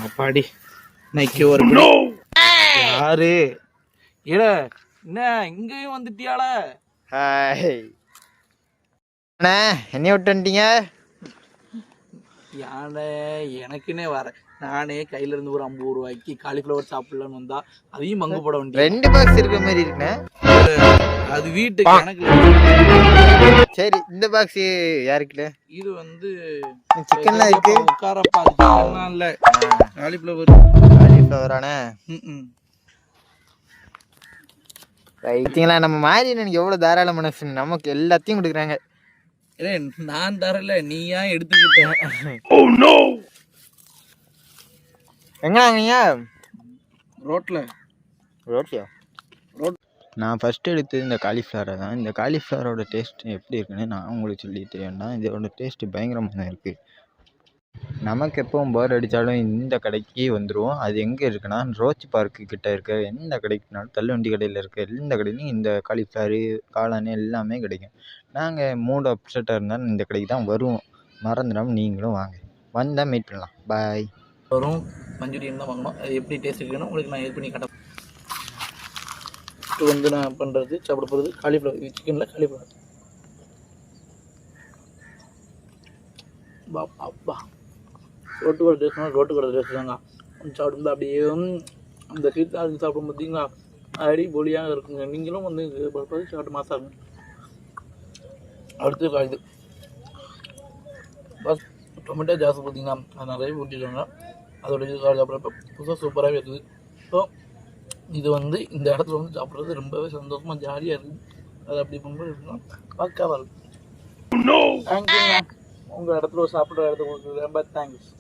அப்பாடி இன்னைக்கு ஒரு பிடி. யாரு ஏல என்ன இங்கேயும் வந்துட்டியால? ஹாய் அண்ணா, என்னைய விட்டு வந்துட்டீங்க? யானை எனக்குன்னே வர நானே கையில இருந்து ஒரு 50 ரூபாய்க்கு காலிஃப்ளவர் சாப்பிடலான்னு வந்தா அதையும் மங்கு போட வேண்டிய 2 பாக்ஸ் இருக்கிற மாதிரி இருக்குண்ணே. அது வீட்டுக்கு எனக்கு. சரி, இந்த பாக்ஸ் யாருக்குல? இது வந்து சிக்கன்லாம் இருக்கு. உட்காரப்பா, அது சிக்கன்லாம் இல்ல, காலிஃப்ளவர். காலிஃப்ளவரானே? ரைட்டிங்களா? நம்ம மாதிரி எனக்கு எவ்வளவு தாராள மனசு, நமக்கு எல்லாத்தையும் கொடுக்குறாங்க. இல்ல நான் தரல, நீயா எடுத்துக்கிட்ட. எங்க வாங்குனீங்க? ரோட்ல. ரோட்லையா? நான் ஃபஸ்ட்டு எடுத்தது இந்த காலிஃப்ளவரை தான். இந்த காலிஃப்ளவரோட டேஸ்ட் எப்படி இருக்குன்னு நான் உங்களுக்கு சொல்லி தெரியும்னா, இதோட டேஸ்ட்டு பயங்கரமாக இருக்குது. நமக்கு எப்பவும் போர் அடித்தாலும் இந்த கடைக்கு வந்துடுவோம். அது எங்கே இருக்குன்னா, ரோச் பார்க்கு கிட்டே இருக்க எந்த கடைக்குனாலும், தள்ளுவண்டி கடையில் இருக்க எந்த கடையிலையும் இந்த காலிஃப்ளவரு, காளான் எல்லாமே கிடைக்கும். நாங்கள் மூட் அப்செட்டாக இருந்தாலும் இந்த கடைக்கு தான் வருவோம். மறந்துடாமல் நீங்களும் வாங்க, வந்தால் மீட் பண்ணலாம். பாய். வரும் மஞ்சூரியன் தான் வாங்கணும். அது எப்படி டேஸ்ட் இருக்குன்னு உங்களுக்கு நான் இது பண்ணி காட்ட. ஃபஸ்ட்டு வந்து நான் பண்ணுறது சாப்பிட போகிறது காலிஃப்ளவர். சிக்கனில் காலிஃப்ளவர். பா அப்பா, ரோட்டுக்கடை டேஸ்ட்னா ரோட்டுக்கடை டேஸ்ட் தாங்க. சாப்பிடும்போது அப்படியே அந்த சீட்டா அது சாப்பிடும் பார்த்தீங்களா, அடி பொலியாக இருக்குங்க. நீங்களும் வந்து இது பார்ப்பது சாப்பிட்டு மாதம் ஆகும். அடுத்து இது பஸ் டொமேட்டோ ஜாஸ் பார்த்தீங்கன்னா அது நிறைய ஊற்றிருக்காங்க. அதோட இது சாப்பிட்றப்ப புதுசாக சூப்பராகவே இருக்குது. ஸோ இது வந்து இந்த இடத்துல வந்து சாப்பிட்றது ரொம்பவே சந்தோஷமாக ஜாலியாக இருக்குது. அது அப்படி பண்ணும்போது இருக்குன்னா பக்காவாக இருக்குது. தேங்க்யூங்க. உங்கள் இடத்துல சாப்பிட்ற இடத்துல ரொம்ப தேங்க்ஸ்.